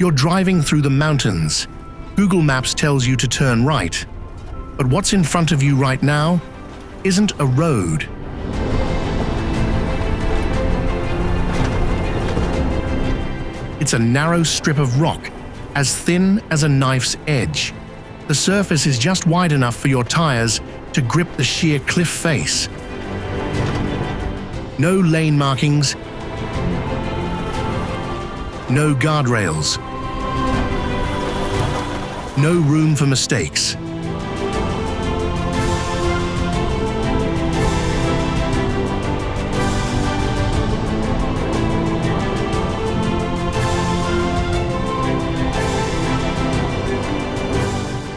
You're driving through the mountains. Google Maps tells you to turn right. But what's in front of you right now isn't a road. It's a narrow strip of rock, as thin as a knife's edge. The surface is just wide enough for your tires to grip the sheer cliff face. No lane markings, no guardrails, no room for mistakes.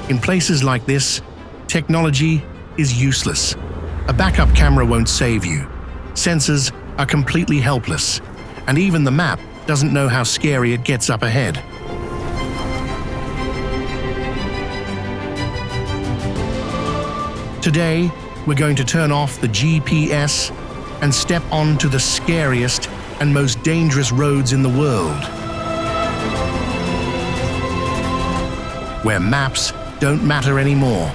In places like this, technology is useless. A backup camera won't save you. Sensors are completely helpless, and even the map doesn't know how scary it gets up ahead. Today, we're going to turn off the GPS and step onto the scariest and most dangerous roads in the world, where maps don't matter anymore.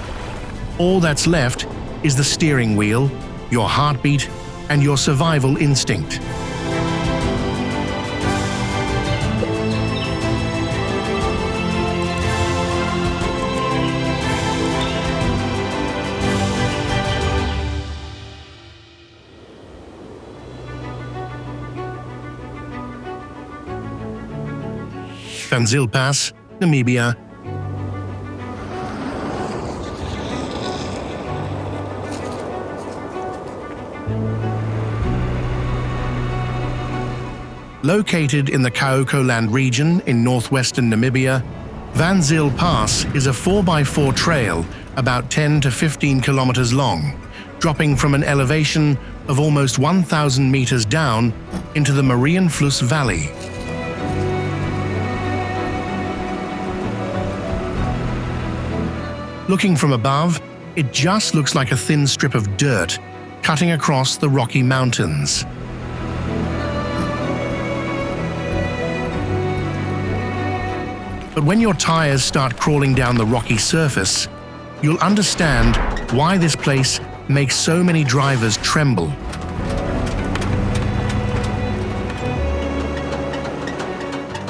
All that's left is the steering wheel, your heartbeat, and your survival instinct. Zyl Pass, Namibia. Located in the Kaokoland region in northwestern Namibia, Zyl Pass is a 4x4 trail about 10 to 15 kilometers long, dropping from an elevation of almost 1,000 meters down into the Marienfluss Valley. Looking from above, it just looks like a thin strip of dirt cutting across the Rocky Mountains. But when your tires start crawling down the rocky surface, you'll understand why this place makes so many drivers tremble.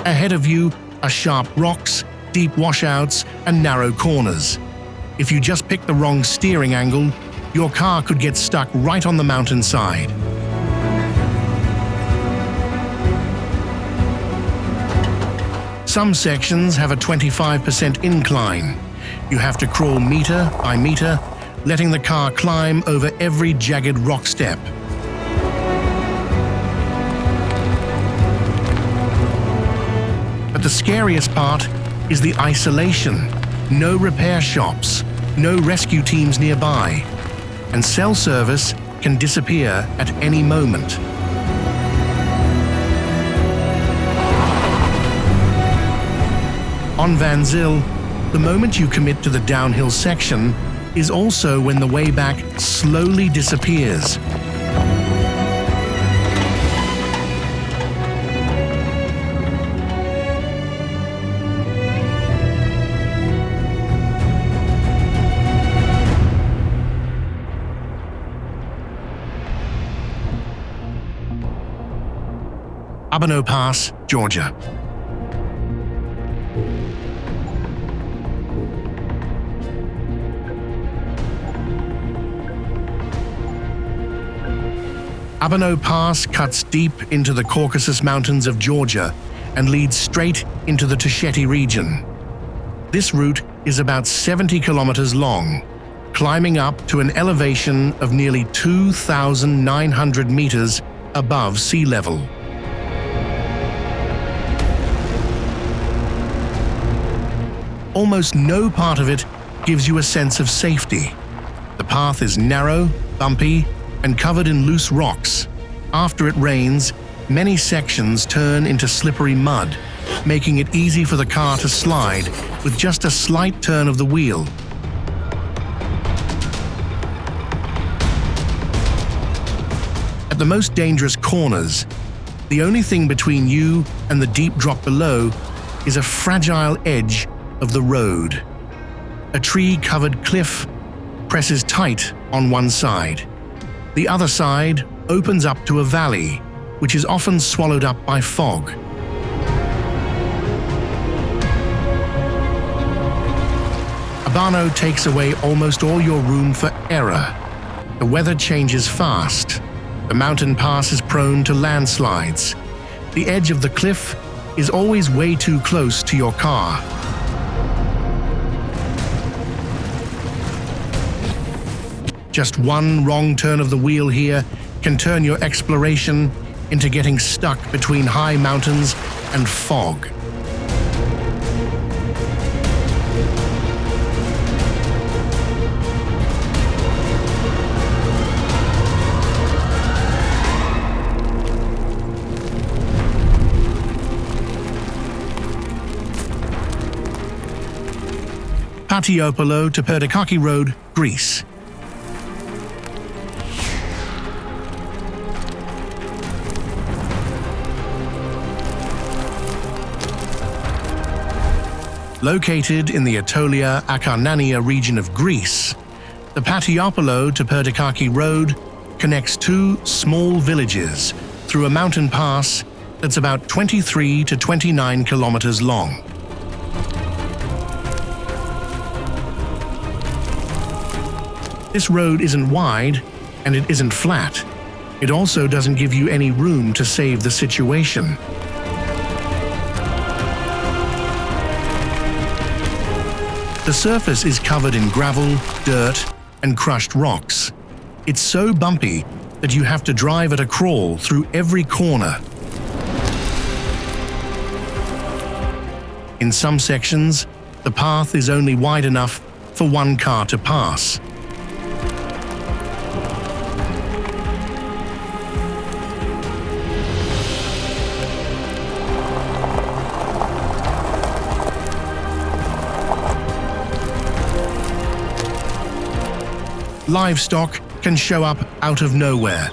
Ahead of you are sharp rocks, deep washouts, and narrow corners. If you just pick the wrong steering angle, your car could get stuck right on the mountainside. Some sections have a 25% incline. You have to crawl meter by meter, letting the car climb over every jagged rock step. But the scariest part is the isolation. No repair shops, no rescue teams nearby, and cell service can disappear at any moment. On Zyl, the moment you commit to the downhill section is also when the way back slowly disappears. Abano Pass, Georgia. Abano Pass cuts deep into the Caucasus Mountains of Georgia and leads straight into the Tusheti region. This route is about 70 kilometers long, climbing up to an elevation of nearly 2,900 meters above sea level. Almost no part of it gives you a sense of safety. The path is narrow, bumpy, and covered in loose rocks. After it rains, many sections turn into slippery mud, making it easy for the car to slide with just a slight turn of the wheel. At the most dangerous corners, the only thing between you and the deep drop below is a fragile edge of the road. A tree-covered cliff presses tight on one side. The other side opens up to a valley, which is often swallowed up by fog. Abano takes away almost all your room for error. The weather changes fast. The mountain pass is prone to landslides. The edge of the cliff is always way too close to your car. Just one wrong turn of the wheel here can turn your exploration into getting stuck between high mountains and fog. Patiopoulo to Perdikaki Road, Greece. Located in the Atolia-Akarnania region of Greece, the Patiopoulo to Perdikaki Road connects two small villages through a mountain pass that's about 23 to 29 kilometers long. This road isn't wide, and it isn't flat. It also doesn't give you any room to save the situation. The surface is covered in gravel, dirt, and crushed rocks. It's so bumpy that you have to drive at a crawl through every corner. In some sections, the path is only wide enough for one car to pass. Livestock can show up out of nowhere.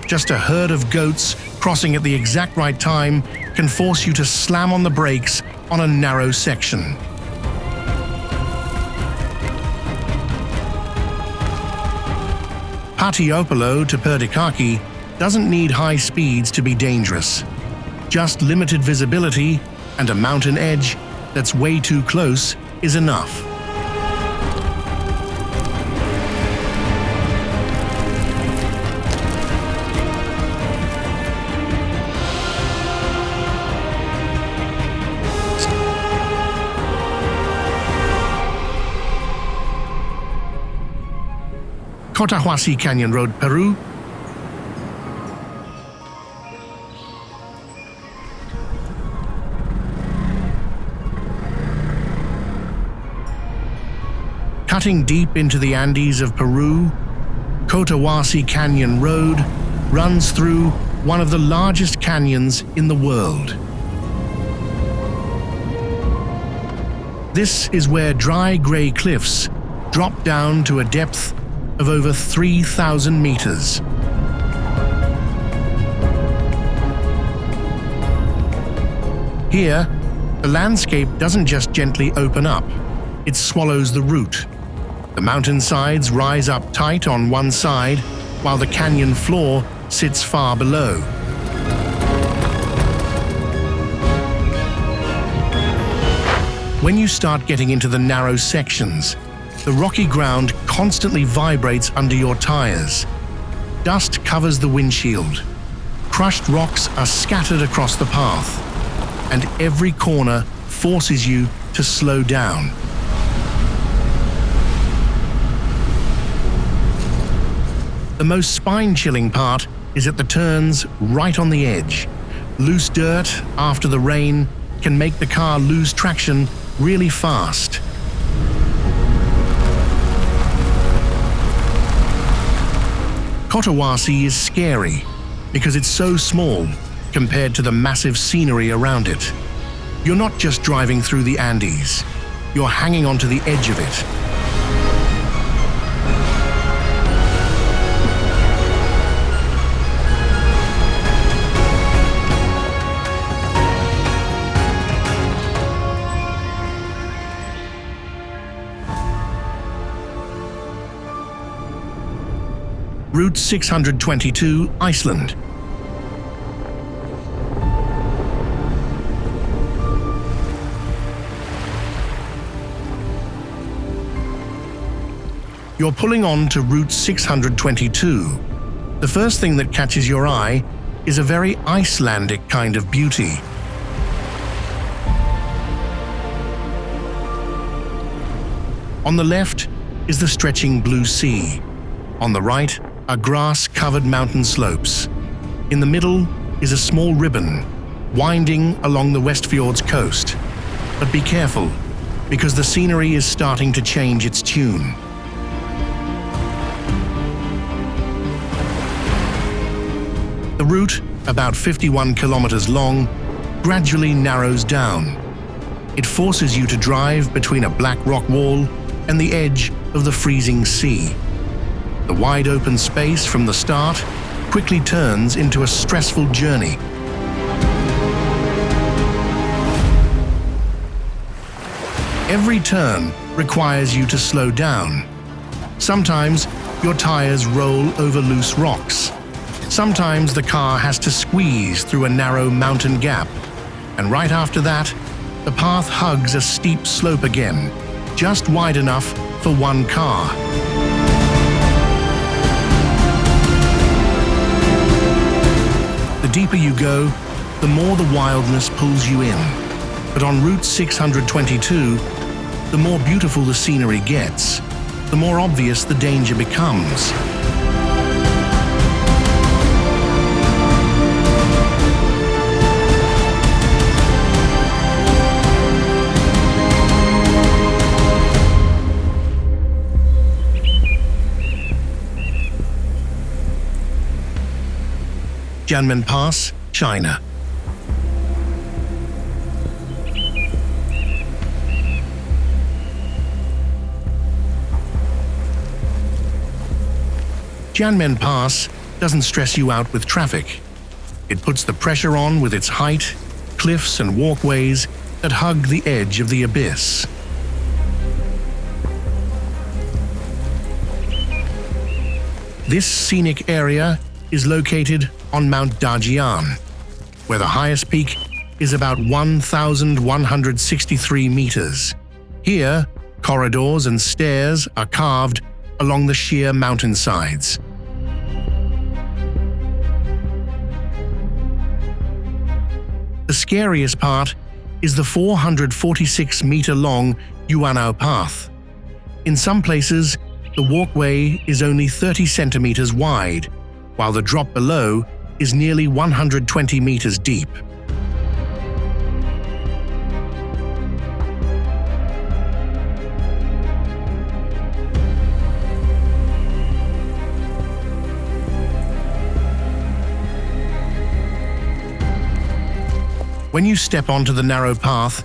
Just a herd of goats crossing at the exact right time can force you to slam on the brakes on a narrow section. Patiopoulo to Perdikaki doesn't need high speeds to be dangerous. Just limited visibility and a mountain edge that's way too close is enough. Cotahuasi Canyon Road, Peru. Cutting deep into the Andes of Peru, Cotahuasi Canyon Road runs through one of the largest canyons in the world. This is where dry gray cliffs drop down to a depth of over 3,000 meters. Here, the landscape doesn't just gently open up, it swallows the route. The mountainsides rise up tight on one side, while the canyon floor sits far below. When you start getting into the narrow sections, the rocky ground constantly vibrates under your tires. Dust covers the windshield. Crushed rocks are scattered across the path, and every corner forces you to slow down. The most spine-chilling part is at the turns right on the edge. Loose dirt after the rain can make the car lose traction really fast. Cotahuasi is scary because it's so small compared to the massive scenery around it. You're not just driving through the Andes, you're hanging onto the edge of it. Route 622, Iceland. You're pulling on to Route 622. The first thing that catches your eye is a very Icelandic kind of beauty. On the left is the stretching blue sea. On the right are grass-covered mountain slopes. In the middle is a small ribbon winding along the Westfjord's coast. But be careful, because the scenery is starting to change its tune. The route, about 51 kilometers long, gradually narrows down. It forces you to drive between a black rock wall and the edge of the freezing sea. The wide open space from the start quickly turns into a stressful journey. Every turn requires you to slow down. Sometimes your tires roll over loose rocks. Sometimes the car has to squeeze through a narrow mountain gap. And right after that, the path hugs a steep slope again, just wide enough for one car. The deeper you go, the more the wildness pulls you in. But on Route 622, the more beautiful the scenery gets, the more obvious the danger becomes. Jianmen Pass, China. Jianmen Pass doesn't stress you out with traffic. It puts the pressure on with its height, cliffs and walkways that hug the edge of the abyss. This scenic area is located on Mount Dajian, where the highest peak is about 1,163 meters. Here, corridors and stairs are carved along the sheer mountainsides. The scariest part is the 446-meter-long Abano Pass. In some places, the walkway is only 30 centimeters wide, while the drop below is nearly 120 meters deep. When you step onto the narrow path,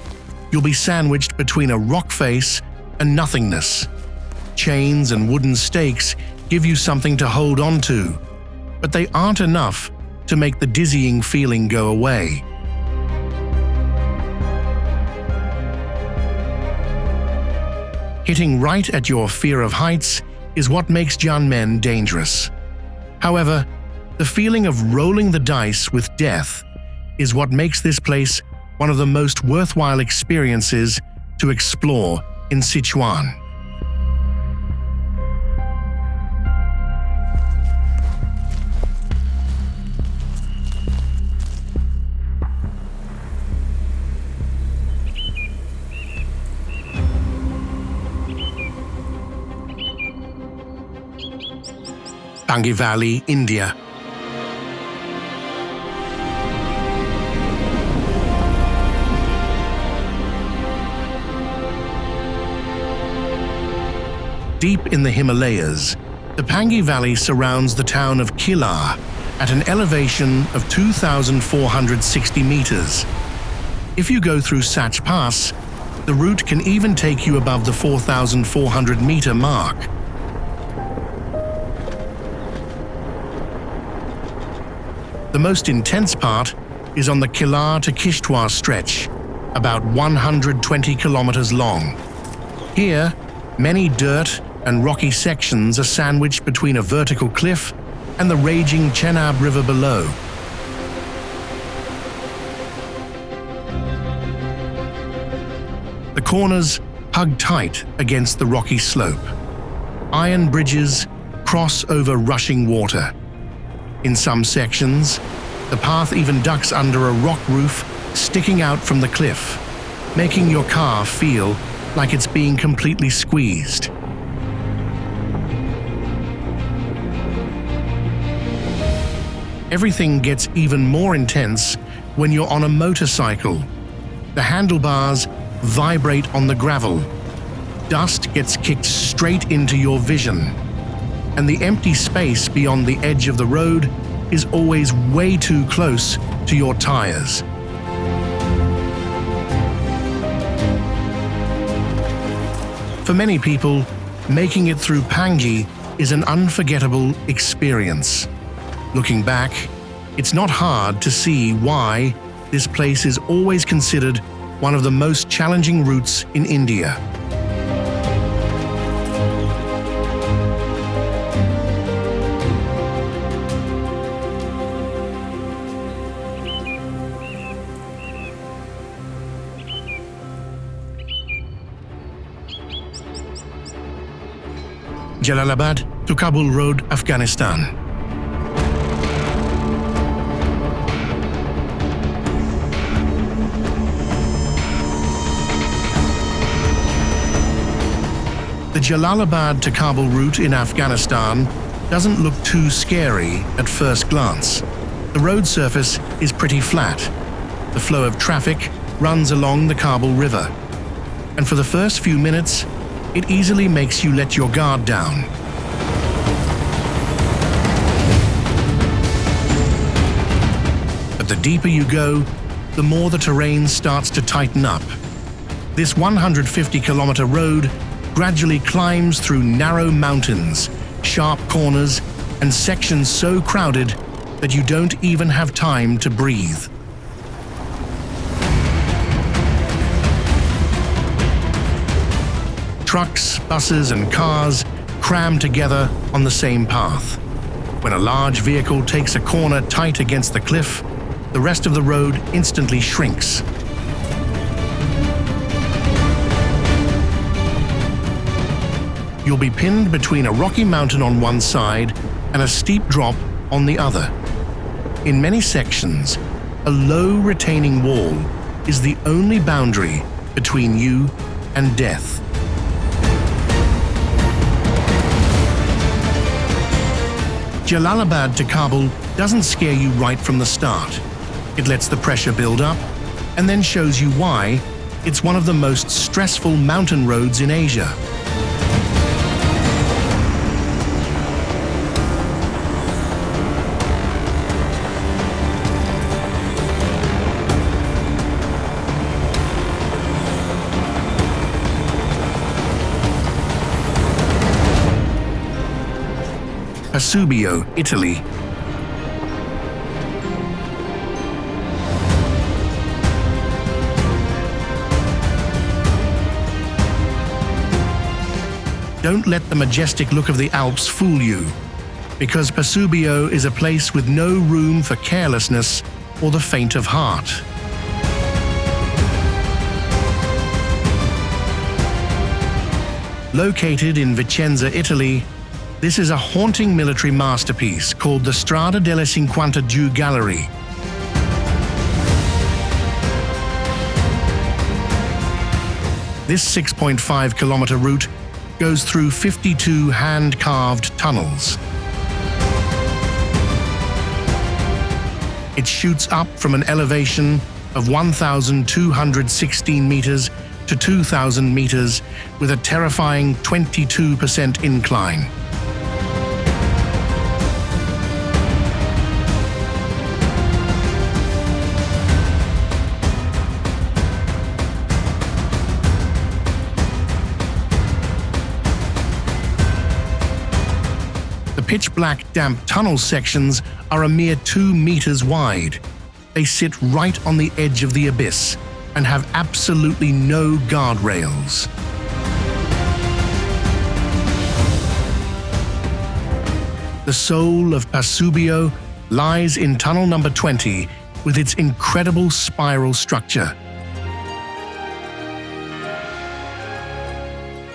you'll be sandwiched between a rock face and nothingness. Chains and wooden stakes give you something to hold on to, but they aren't enough to make the dizzying feeling go away. Hitting right at your fear of heights is what makes Jianmen dangerous. However, the feeling of rolling the dice with death is what makes this place one of the most worthwhile experiences to explore in Sichuan. Pangi Valley, India. Deep in the Himalayas, the Pangi Valley surrounds the town of Kilar at an elevation of 2,460 meters. If you go through Zyl Pass, the route can even take you above the 4,400-meter mark. The most intense part is on the Kilar to Kishtwar stretch, about 120 kilometers long. Here, many dirt and rocky sections are sandwiched between a vertical cliff and the raging Chenab River below. The corners hug tight against the rocky slope. Iron bridges cross over rushing water. In some sections, the path even ducks under a rock roof sticking out from the cliff, making your car feel like it's being completely squeezed. Everything gets even more intense when you're on a motorcycle. The handlebars vibrate on the gravel. Dust gets kicked straight into your vision. And the empty space beyond the edge of the road is always way too close to your tires. For many people, making it through Pangi is an unforgettable experience. Looking back, it's not hard to see why this place is always considered one of the most challenging routes in India. Jalalabad to Kabul Road, Afghanistan. The Jalalabad to Kabul route in Afghanistan doesn't look too scary at first glance. The road surface is pretty flat. The flow of traffic runs along the Kabul River. And for the first few minutes, it easily makes you let your guard down. But the deeper you go, the more the terrain starts to tighten up. This 150-kilometer road gradually climbs through narrow mountains, sharp corners, and sections so crowded that you don't even have time to breathe. Trucks, buses, and cars cram together on the same path. When a large vehicle takes a corner tight against the cliff, the rest of the road instantly shrinks. You'll be pinned between a rocky mountain on one side and a steep drop on the other. In many sections, a low retaining wall is the only boundary between you and death. Jalalabad to Kabul doesn't scare you right from the start. It lets the pressure build up and then shows you why it's one of the most stressful mountain roads in Asia. Pasubio, Italy. Don't let the majestic look of the Alps fool you, because Pasubio is a place with no room for carelessness or the faint of heart. Located in Vicenza, Italy, this is a haunting military masterpiece called the Strada delle 52 Gallery. This 6.5-kilometer route goes through 52 hand-carved tunnels. It shoots up from an elevation of 1,216 meters to 2,000 meters with a terrifying 22% incline. Pitch-black damp tunnel sections are a mere 2 meters wide. They sit right on the edge of the abyss and have absolutely no guardrails. The soul of Pasubio lies in tunnel number 20 with its incredible spiral structure.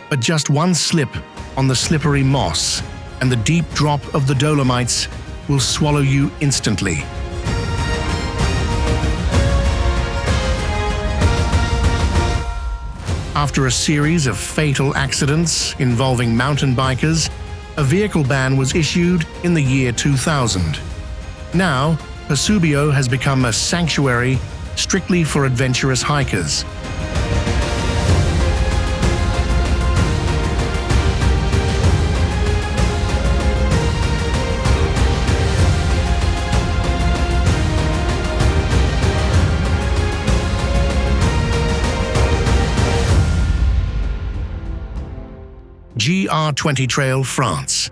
But just one slip on the slippery moss and the deep drop of the Dolomites will swallow you instantly. After a series of fatal accidents involving mountain bikers, a vehicle ban was issued in the year 2000. Now, Pasubio has become a sanctuary strictly for adventurous hikers. GR20 Trail, France.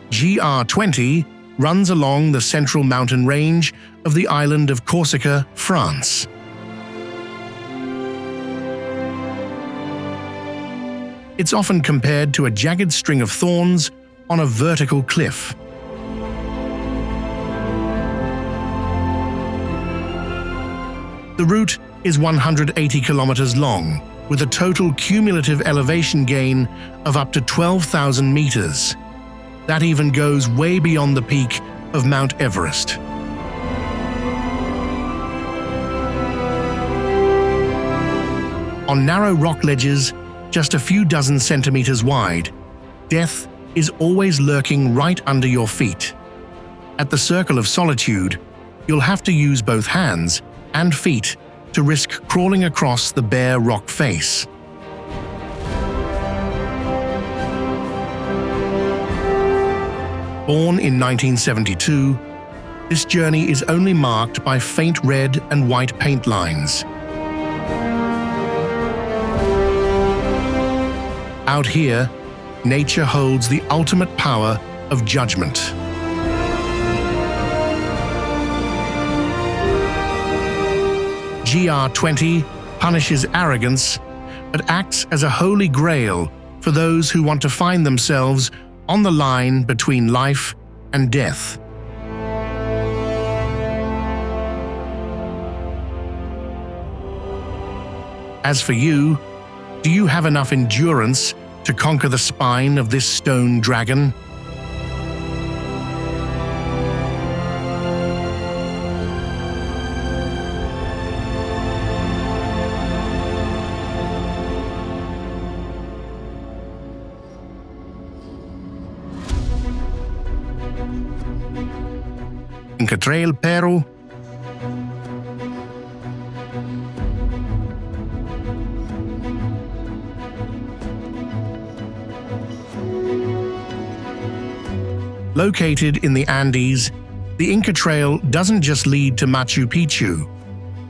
GR20 runs along the central mountain range of the island of Corsica, France. It's often compared to a jagged string of thorns on a vertical cliff. The route is 180 kilometers long, with a total cumulative elevation gain of up to 12,000 meters. That even goes way beyond the peak of Mount Everest. On narrow rock ledges, just a few dozen centimeters wide, death is always lurking right under your feet. At the Circle of Solitude, you'll have to use both hands and feet to risk crawling across the bare rock face. Born in 1972, this journey is only marked by faint red and white paint lines. Out here, nature holds the ultimate power of judgment. GR20 punishes arrogance, but acts as a holy grail for those who want to find themselves on the line between life and death. As for you, do you have enough endurance to conquer the spine of this stone dragon? Inca Trail, Peru. Located in the Andes, the Inca Trail doesn't just lead to Machu Picchu.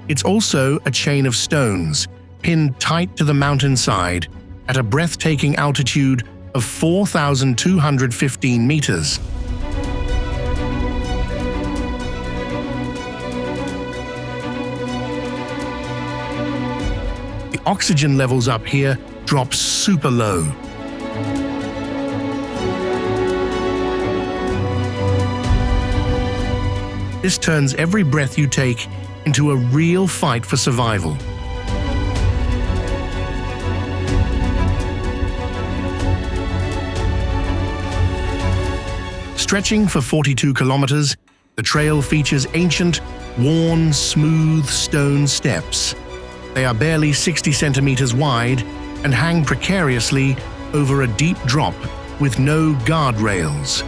It's also a chain of stones, pinned tight to the mountainside at a breathtaking altitude of 4,215 meters. The oxygen levels up here drop super low. This turns every breath you take into a real fight for survival. Stretching for 42 kilometers, the trail features ancient, worn, smooth stone steps. They are barely 60 centimeters wide and hang precariously over a deep drop with no guardrails.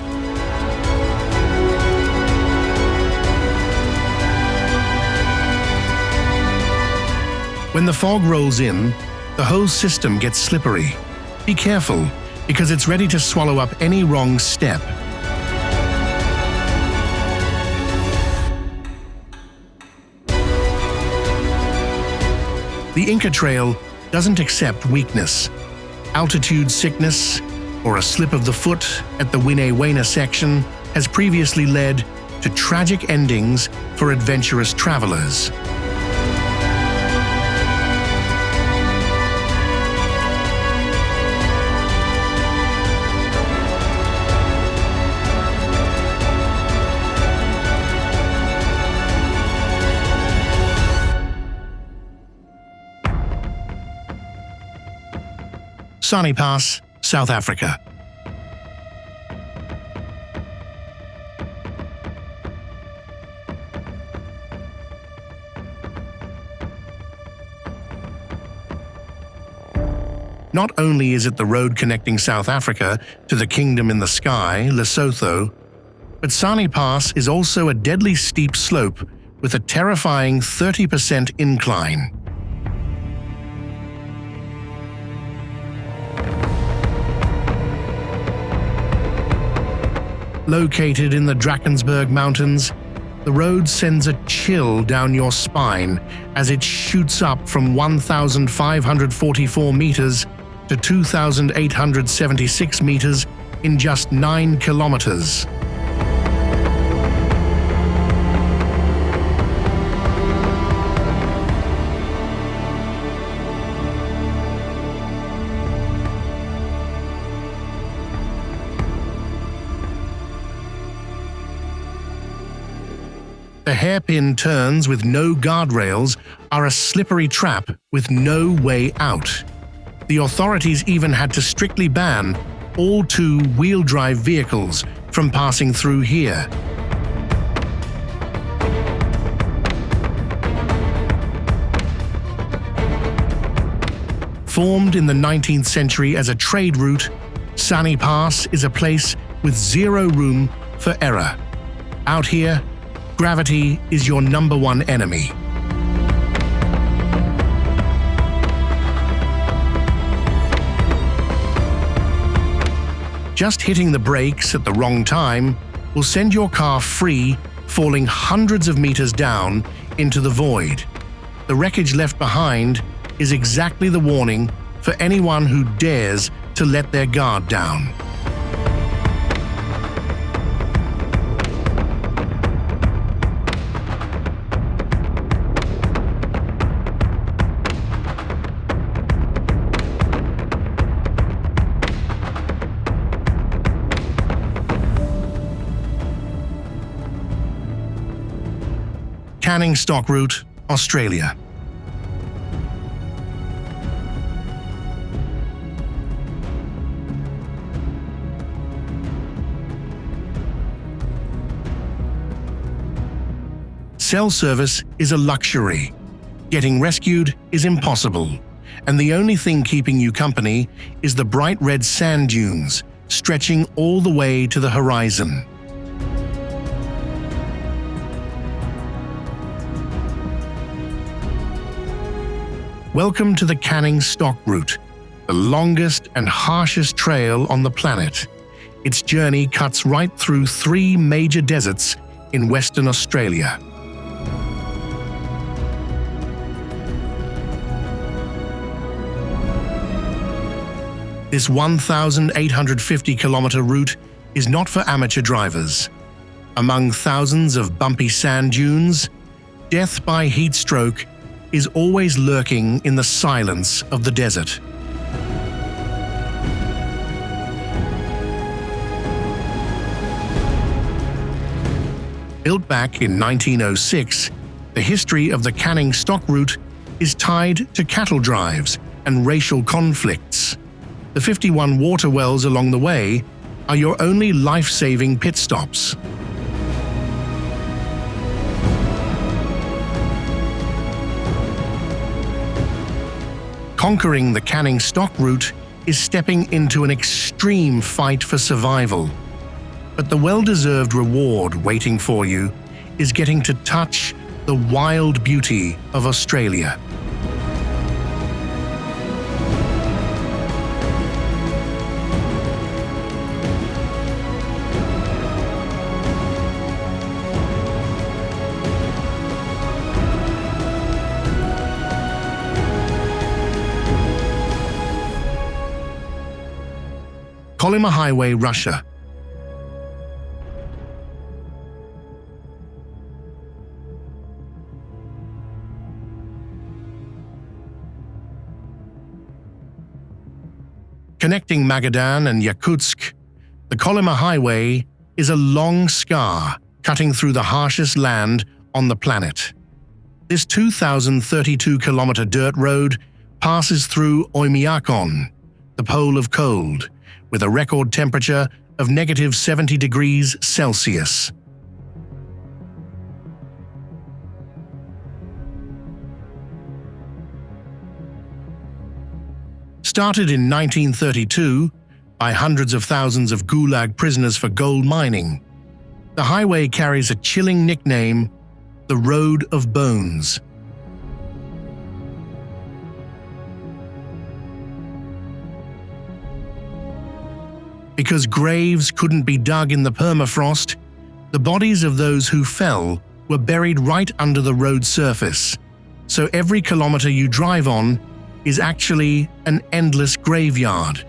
When the fog rolls in, the whole system gets slippery. Be careful, because it's ready to swallow up any wrong step. The Inca Trail doesn't accept weakness. Altitude sickness, or a slip of the foot at the Winne section, has previously led to tragic endings for adventurous travelers. Sani Pass, South Africa. Not only is it the road connecting South Africa to the kingdom in the sky, Lesotho, but Sani Pass is also a deadly steep slope with a terrifying 30% incline. Located in the Drakensberg Mountains, the road sends a chill down your spine as it shoots up from 1,544 meters to 2,876 meters in just 9 kilometers. The hairpin turns with no guardrails are a slippery trap with no way out. The authorities even had to strictly ban all two-wheel-drive vehicles from passing through here. Formed in the 19th century as a trade route, Sani Pass is a place with zero room for error. Out here, gravity is your number one enemy. Just hitting the brakes at the wrong time will send your car free, falling hundreds of meters down into the void. The wreckage left behind is exactly the warning for anyone who dares to let their guard down. Canning Stock Route, Australia. Cell service is a luxury. Getting rescued is impossible, and the only thing keeping you company is the bright red sand dunes stretching all the way to the horizon. Welcome to the Canning Stock Route, the longest and harshest trail on the planet. Its journey cuts right through 3 major deserts in Western Australia. This 1,850-kilometer route is not for amateur drivers. Among thousands of bumpy sand dunes, death by heat stroke is always lurking in the silence of the desert. Built back in 1906, the history of the Canning Stock Route is tied to cattle drives and racial conflicts. The 51 water wells along the way are your only life-saving pit stops. Conquering the Canning Stock Route is stepping into an extreme fight for survival. But the well-deserved reward waiting for you is getting to touch the wild beauty of Australia. Kolyma Highway, Russia. Connecting Magadan and Yakutsk, the Kolyma Highway is a long scar cutting through the harshest land on the planet. This 2,032-kilometer dirt road passes through Oymyakon, the pole of cold, with a record temperature of -70 degrees Celsius. Started in 1932 by hundreds of thousands of Gulag prisoners for gold mining, the highway carries a chilling nickname, the Road of Bones. Because graves couldn't be dug in the permafrost, the bodies of those who fell were buried right under the road surface, so every kilometer you drive on is actually an endless graveyard.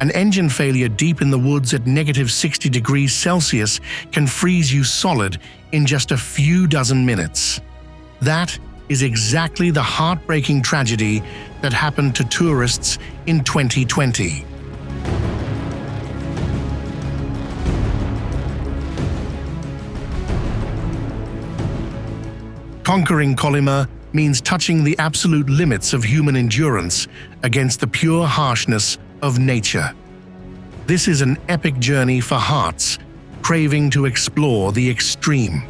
An engine failure deep in the woods at -60 degrees Celsius can freeze you solid in just a few dozen minutes. That is exactly the heartbreaking tragedy that happened to tourists in 2020. Conquering Kolyma means touching the absolute limits of human endurance against the pure harshness of nature. This is an epic journey for hearts craving to explore the extreme.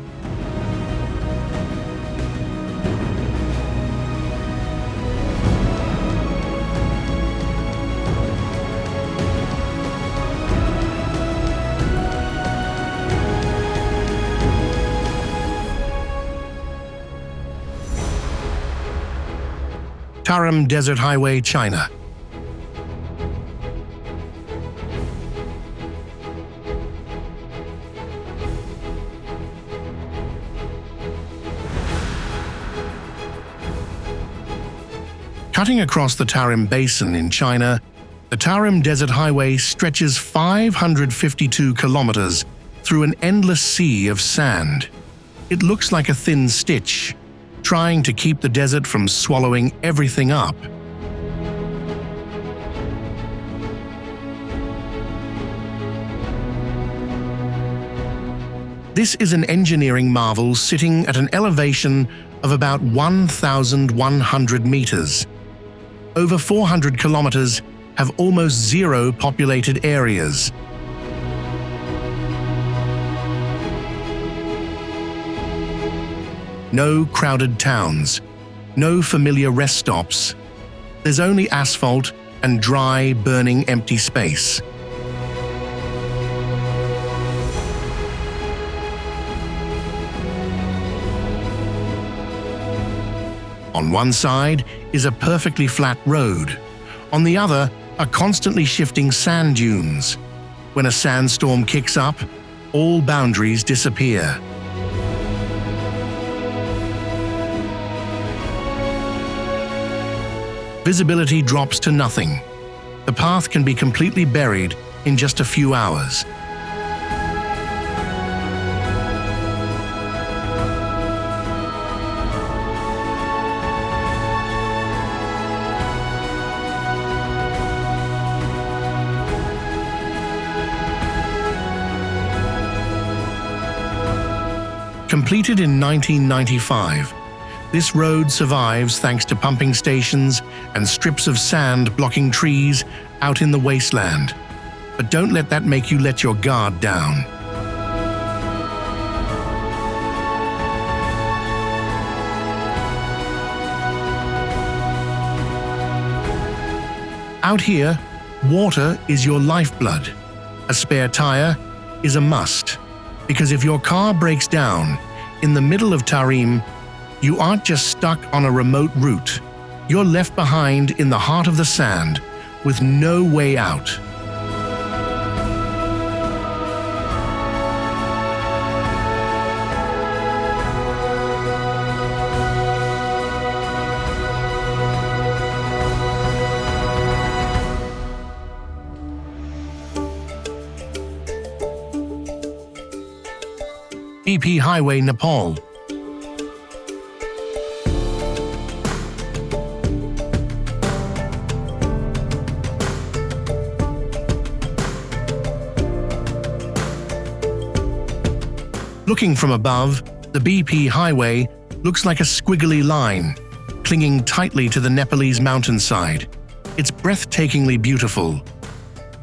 Tarim Desert Highway, China. Cutting across the Tarim Basin in China, the Tarim Desert Highway stretches 552 kilometers through an endless sea of sand. It looks like a thin stitch, trying to keep the desert from swallowing everything up. This is an engineering marvel sitting at an elevation of about 1,100 meters. Over 400 kilometers have almost zero populated areas. No crowded towns, no familiar rest stops. There's only asphalt and dry, burning empty space. On one side is a perfectly flat road. On the other are constantly shifting sand dunes. When a sandstorm kicks up, all boundaries disappear. Visibility drops to nothing. The path can be completely buried in just a few hours. Completed in 1995, this road survives thanks to pumping stations and strips of sand blocking trees out in the wasteland. But don't let that make you let your guard down. Out here, water is your lifeblood. A spare tire is a must, because if your car breaks down in the middle of Tarim, you aren't just stuck on a remote route. You're left behind in the heart of the sand with no way out. BP Highway, Nepal. Looking from above, the BP Highway looks like a squiggly line, clinging tightly to the Nepalese mountainside. It's breathtakingly beautiful,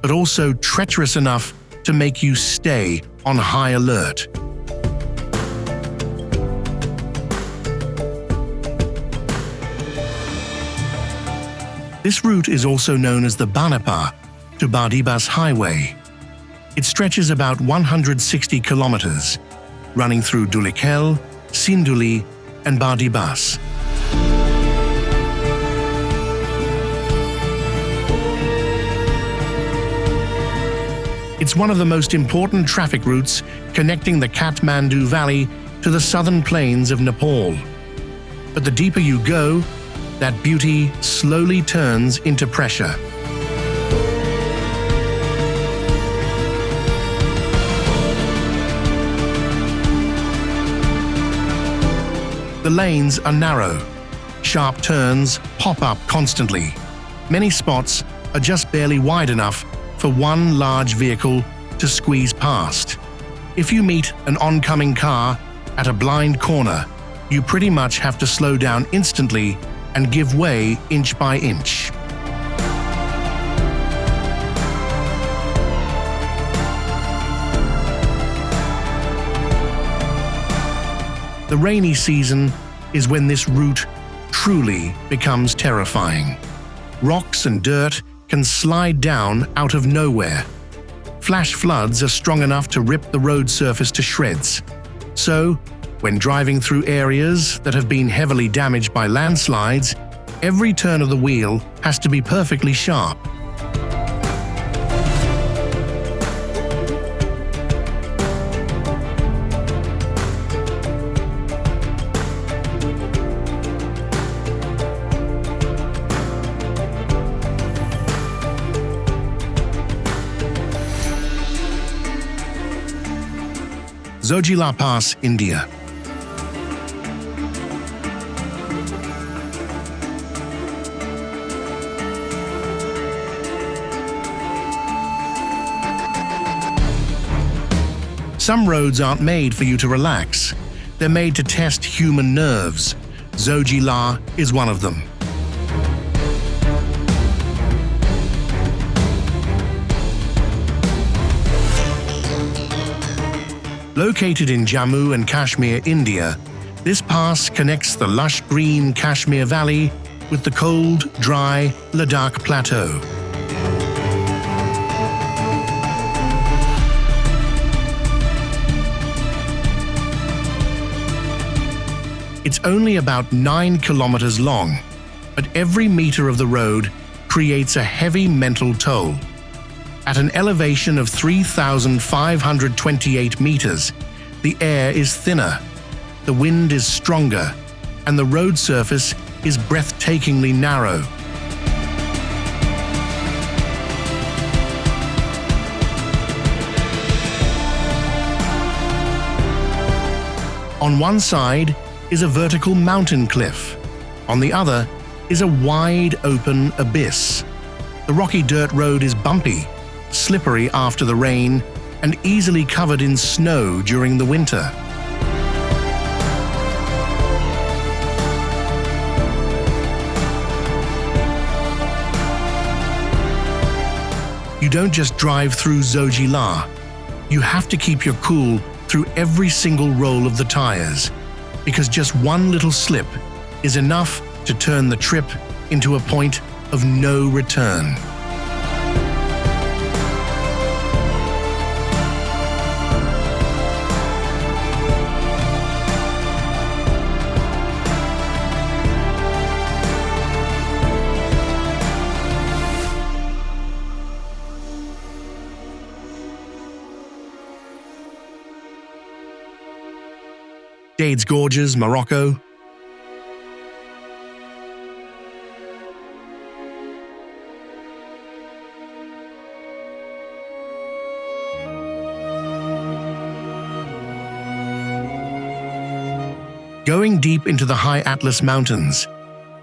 but also treacherous enough to make you stay on high alert. This route is also known as the Banapa to Bardibas Highway. It stretches about 160 kilometers, running through Dulikhel, Sinduli, and Bardibas. It's one of the most important traffic routes connecting the Kathmandu Valley to the southern plains of Nepal. But the deeper you go, that beauty slowly turns into pressure. The lanes are narrow. Sharp turns pop up constantly. Many spots are just barely wide enough for one large vehicle to squeeze past. If you meet an oncoming car at a blind corner, you pretty much have to slow down instantly and give way inch by inch. The rainy season is when this route truly becomes terrifying. Rocks and dirt can slide down out of nowhere. Flash floods are strong enough to rip the road surface to shreds. So, when driving through areas that have been heavily damaged by landslides, every turn of the wheel has to be perfectly sharp. Zoji La Pass, India. Some roads aren't made for you to relax. They're made to test human nerves. Zoji La is one of them. Located in Jammu and Kashmir, India, this pass connects the lush green Kashmir Valley with the cold, dry Ladakh Plateau. It's only about 9 kilometers long, but every meter of the road creates a heavy mental toll. At an elevation of 3,528 meters, the air is thinner, the wind is stronger, and the road surface is breathtakingly narrow. On one side is a vertical mountain cliff. On the other is a wide open abyss. The rocky dirt road is bumpy, slippery after the rain, and easily covered in snow during the winter. You don't just drive through Zoji La. You have to keep your cool through every single roll of the tires, because just one little slip is enough to turn the trip into a point of no return. Dade's Gorges, Morocco. Going deep into the high Atlas Mountains,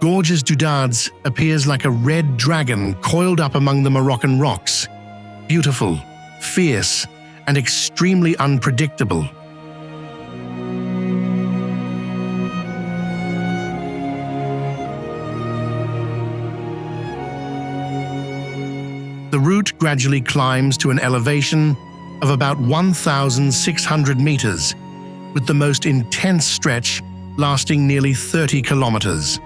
Gorges Dudades appears like a red dragon coiled up among the Moroccan rocks. Beautiful, fierce, and extremely unpredictable. gradually climbs to an elevation of about 1,600 meters, with the most intense stretch lasting nearly 30 kilometers.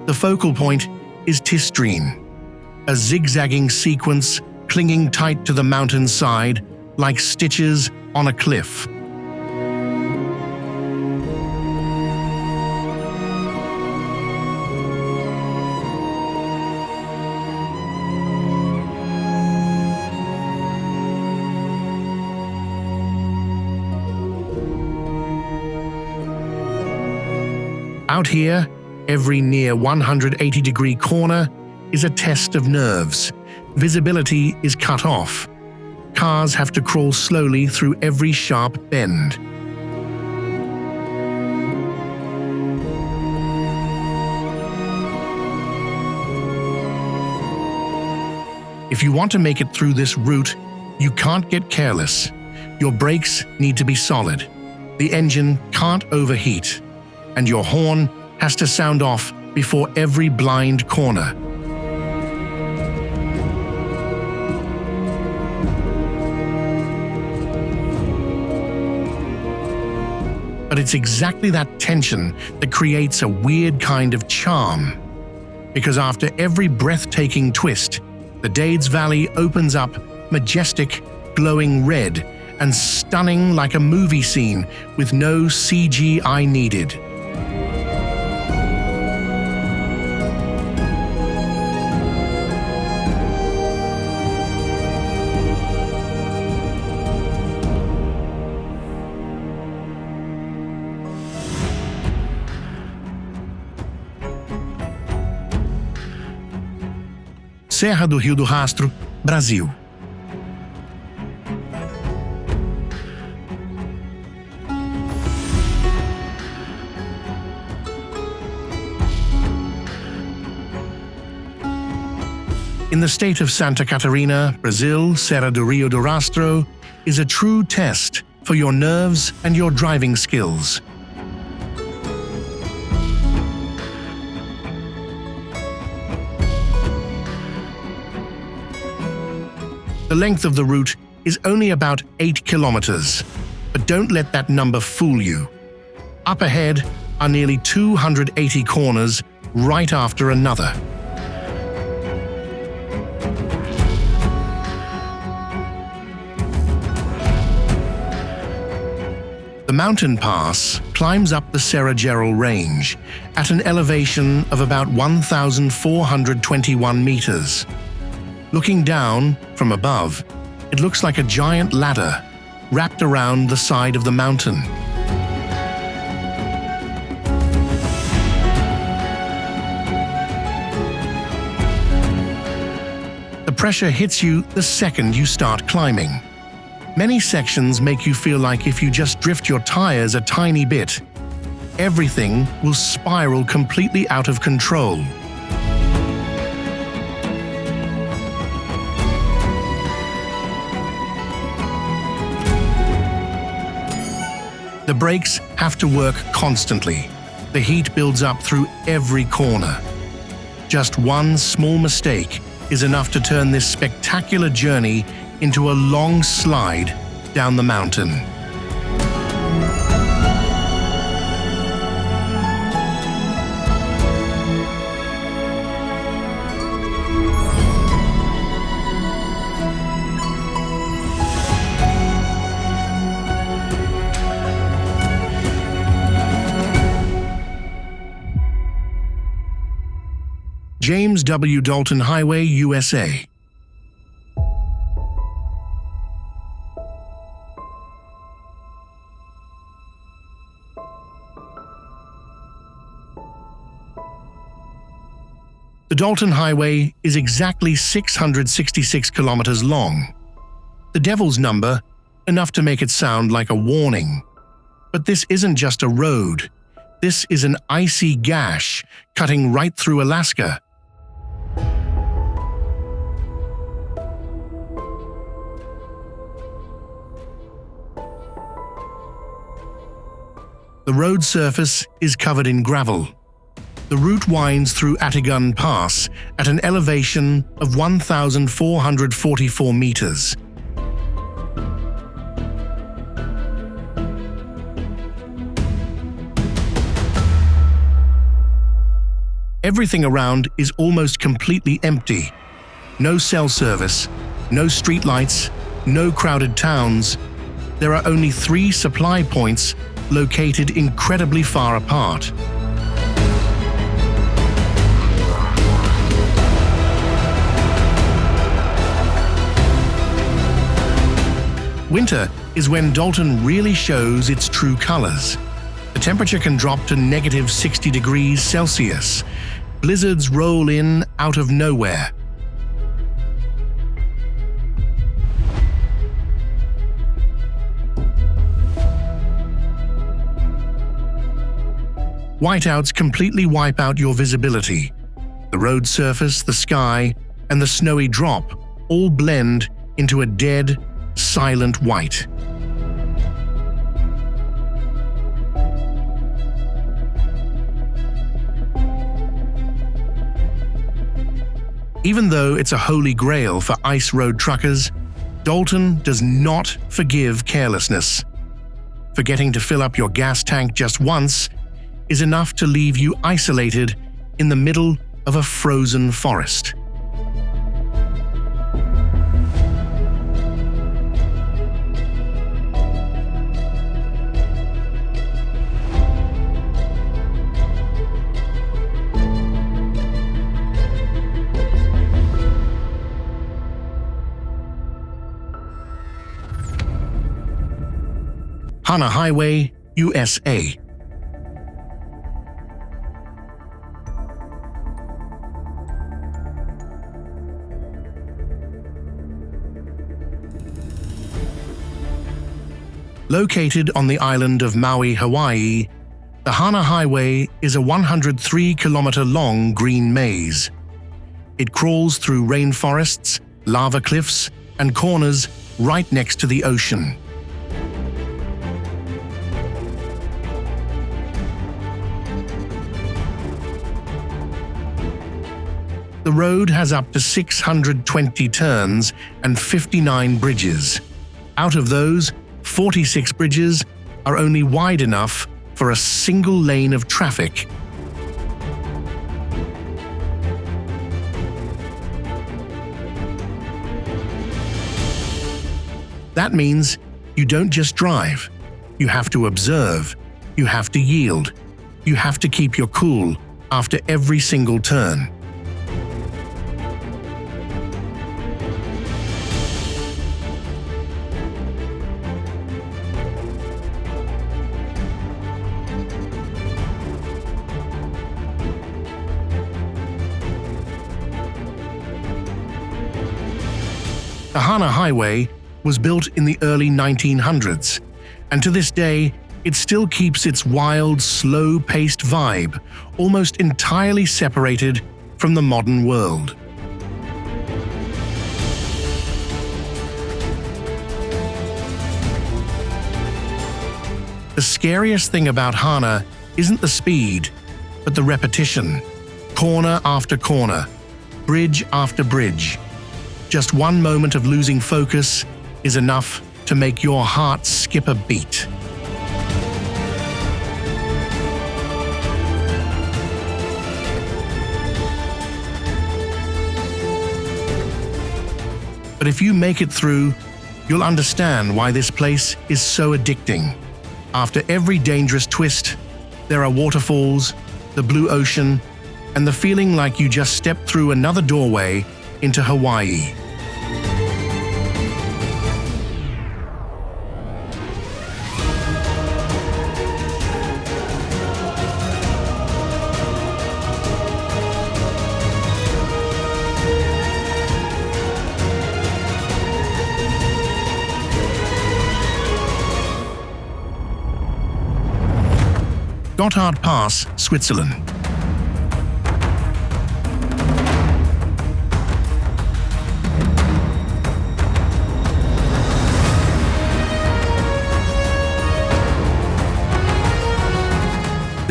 The focal point is Tistrine, a zigzagging sequence clinging tight to the mountainside like stitches on a cliff. Out here, every near 180-degree corner is a test of nerves. Visibility is cut off. Cars have to crawl slowly through every sharp bend. If you want to make it through this route, you can't get careless. Your brakes need to be solid. The engine can't overheat. And your horn has to sound off before every blind corner. But it's exactly that tension that creates a weird kind of charm. Because after every breathtaking twist, the Dades Valley opens up majestic, glowing red and stunning like a movie scene with no CGI needed. Serra do Rio do Rastro, Brasil. In the state of Santa Catarina, Brazil, Serra do Rio do Rastro is a true test for your nerves and your driving skills. The length of the route is only about 8 kilometers, but don't let that number fool you. Up ahead are nearly 280 corners right after another. The mountain pass climbs up the Serra range at an elevation of about 1,421 meters. Looking down from above, it looks like a giant ladder wrapped around the side of the mountain. The pressure hits you the second you start climbing. Many sections make you feel like if you just drift your tires a tiny bit, everything will spiral completely out of control. The brakes have to work constantly. The heat builds up through every corner. Just one small mistake is enough to turn this spectacular journey into a long slide down the mountain. James W. Dalton Highway, USA. The Dalton Highway is exactly 666 kilometers long. The devil's number, enough to make it sound like a warning. But this isn't just a road. This is an icy gash cutting right through Alaska. The road surface is covered in gravel. The route winds through Atigun Pass at an elevation of 1,444 meters. Everything around is almost completely empty. No cell service, no streetlights, no crowded towns. There are only 3 supply points located incredibly far apart. Winter is when Dalton really shows its true colors. The temperature can drop to negative 60 degrees Celsius. Blizzards roll in out of nowhere. Whiteouts completely wipe out your visibility. The road surface, the sky, and the snowy drop all blend into a dead, silent white. Even though it's a holy grail for ice road truckers, Dalton does not forgive carelessness. Forgetting to fill up your gas tank just once is enough to leave you isolated in the middle of a frozen forest. Hana Highway, USA. Located on the island of Maui, Hawaii, the Hana Highway is a 103-kilometer-long green maze. It crawls through rainforests, lava cliffs, and corners right next to the ocean. The road has up to 620 turns and 59 bridges. Out of those, 46 bridges are only wide enough for a single lane of traffic. That means you don't just drive. You have to observe. You have to yield. You have to keep your cool after every single turn. The Hana Highway was built in the early 1900s, and to this day, it still keeps its wild, slow-paced vibe, almost entirely separated from the modern world. The scariest thing about Hana isn't the speed, but the repetition. Corner after corner, bridge after bridge. Just one moment of losing focus is enough to make your heart skip a beat. But if you make it through, you'll understand why this place is so addicting. After every dangerous twist, there are waterfalls, the blue ocean, and the feeling like you just stepped through another doorway into Hawaii. Gotthard Pass, Switzerland.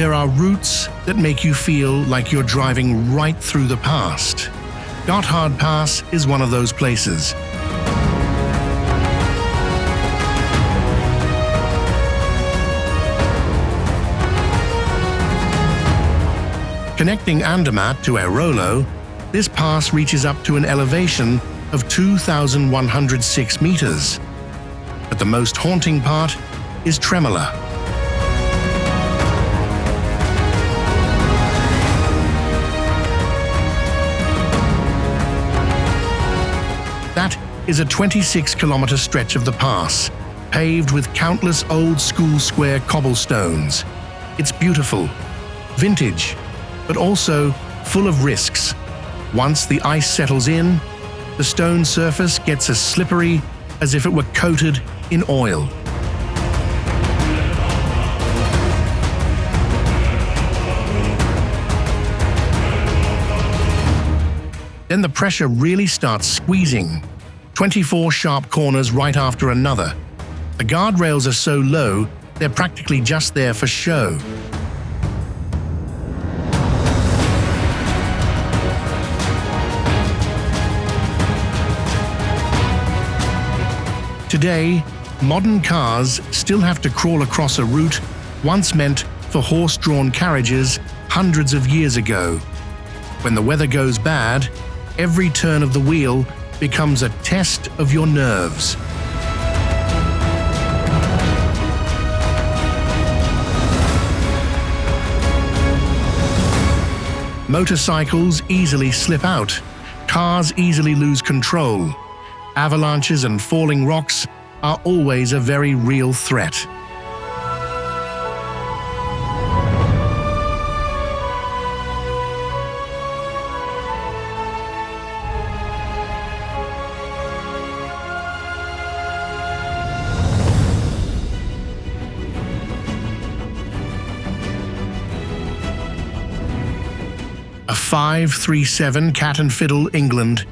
There are routes that make you feel like you're driving right through the past. Gotthard Pass is one of those places. Connecting Andermatt to Airolo, this pass reaches up to an elevation of 2,106 meters. But the most haunting part is Tremola. That is a 26-kilometer stretch of the pass, paved with countless old school square cobblestones. It's beautiful, vintage, but also full of risks. Once the ice settles in, the stone surface gets as slippery as if it were coated in oil. Then the pressure really starts squeezing. 24 sharp corners right after another. The guardrails are so low, they're practically just there for show. Today, modern cars still have to crawl across a route once meant for horse-drawn carriages hundreds of years ago. When the weather goes bad, every turn of the wheel becomes a test of your nerves. Motorcycles easily slip out. Cars easily lose control. Avalanches and falling rocks are always a very real threat. A537 Cat and Fiddle, England.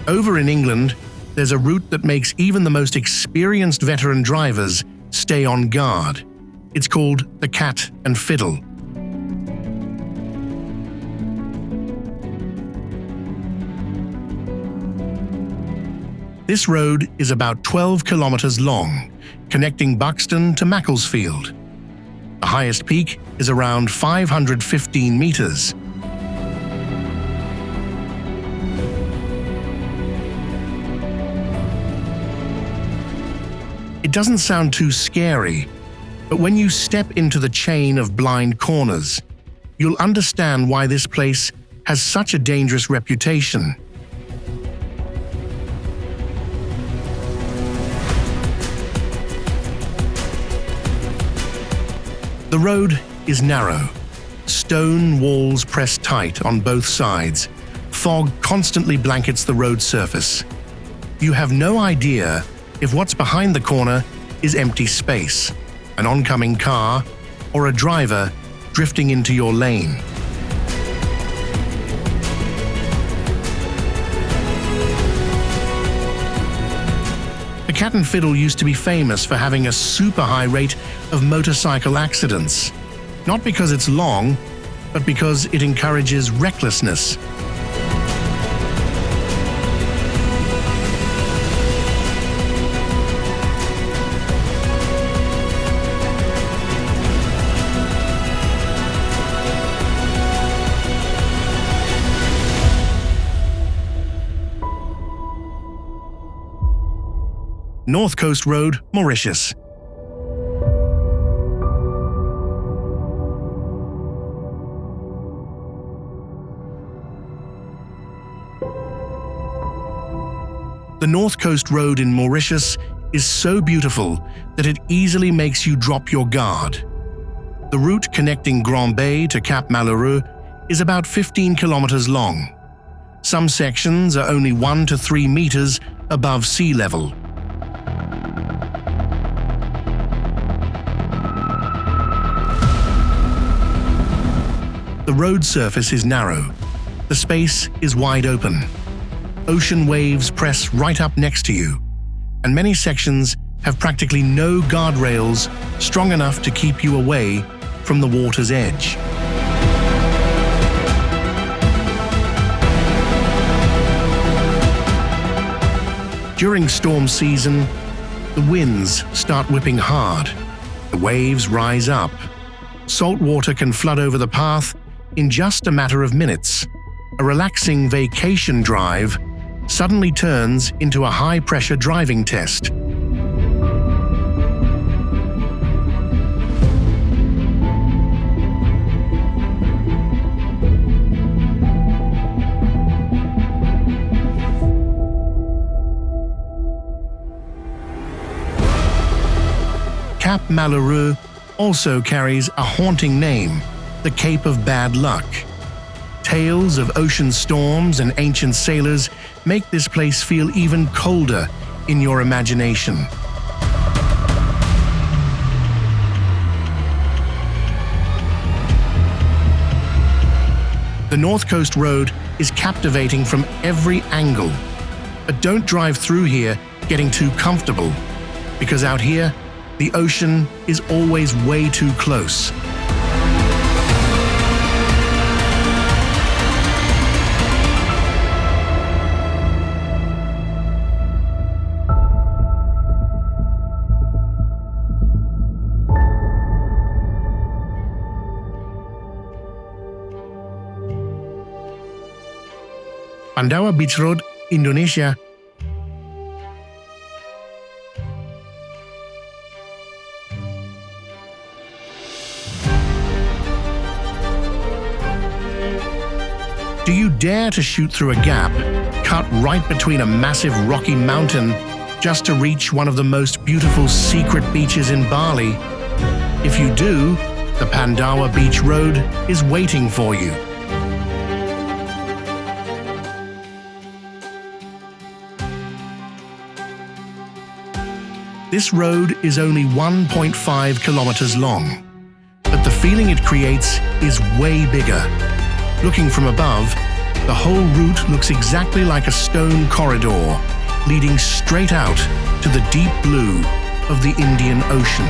Over in England, there's a route that makes even the most experienced veteran drivers stay on guard. It's called the Cat and Fiddle. This road is about 12 kilometers long, connecting Buxton to Macclesfield. The highest peak is around 515 meters. It doesn't sound too scary, but when you step into the chain of blind corners, you'll understand why this place has such a dangerous reputation. The road is narrow. Stone walls press tight on both sides. Fog constantly blankets the road surface. You have no idea if what's behind the corner is empty space, an oncoming car, or a driver drifting into your lane. The Cat and Fiddle used to be famous for having a super high rate of motorcycle accidents, not because it's long, but because it encourages recklessness. North Coast Road, Mauritius. The North Coast Road in Mauritius is so beautiful that it easily makes you drop your guard. The route connecting Grand Bay to Cap Malheureux is about 15 kilometers long. Some sections are only 1 to 3 meters above sea level. The road surface is narrow. The space is wide open. Ocean waves press right up next to you, and many sections have practically no guardrails strong enough to keep you away from the water's edge. During storm season, the winds start whipping hard. The waves rise up. Salt water can flood over the path in just a matter of minutes. A relaxing vacation drive suddenly turns into a high-pressure driving test. Cap Malheureux also carries a haunting name, the Cape of Bad Luck. Tales of ocean storms and ancient sailors make this place feel even colder in your imagination. The North Coast Road is captivating from every angle, but don't drive through here getting too comfortable, because out here, the ocean is always way too close. Pandawa Beach Road, Indonesia. Do you dare to shoot through a gap, cut right between a massive rocky mountain, just to reach one of the most beautiful secret beaches in Bali? If you do, the Pandawa Beach Road is waiting for you. This road is only 1.5 kilometers long, but the feeling it creates is way bigger. Looking from above, the whole route looks exactly like a stone corridor, leading straight out to the deep blue of the Indian Ocean.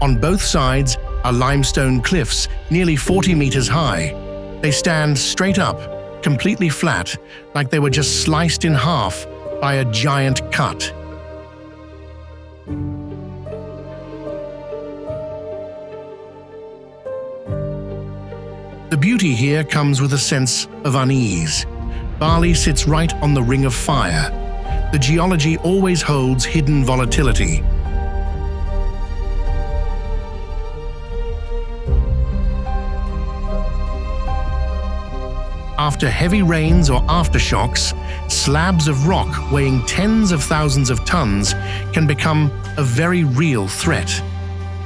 On both sides are limestone cliffs nearly 40 meters high. They stand straight up, completely flat, like they were just sliced in half by a giant cut. The beauty here comes with a sense of unease. Bali sits right on the Ring of Fire. The geology always holds hidden volatility. After heavy rains or aftershocks, slabs of rock weighing tens of thousands of tons can become a very real threat.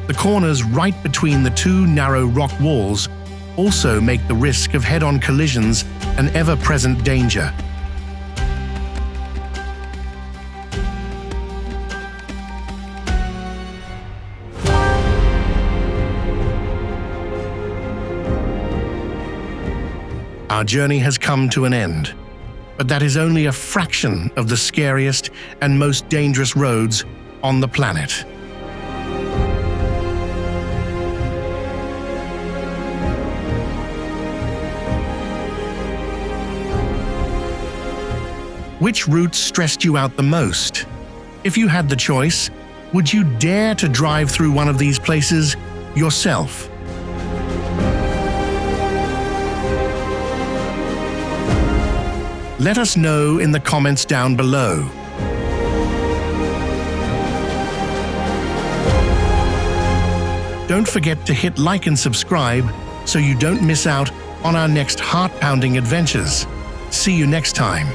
The corners right between the two narrow rock walls also make the risk of head-on collisions an ever-present danger. Our journey has come to an end, but that is only a fraction of the scariest and most dangerous roads on the planet. Which route stressed you out the most? If you had the choice, would you dare to drive through one of these places yourself? Let us know in the comments down below. Don't forget to hit like and subscribe so you don't miss out on our next heart-pounding adventures. See you next time.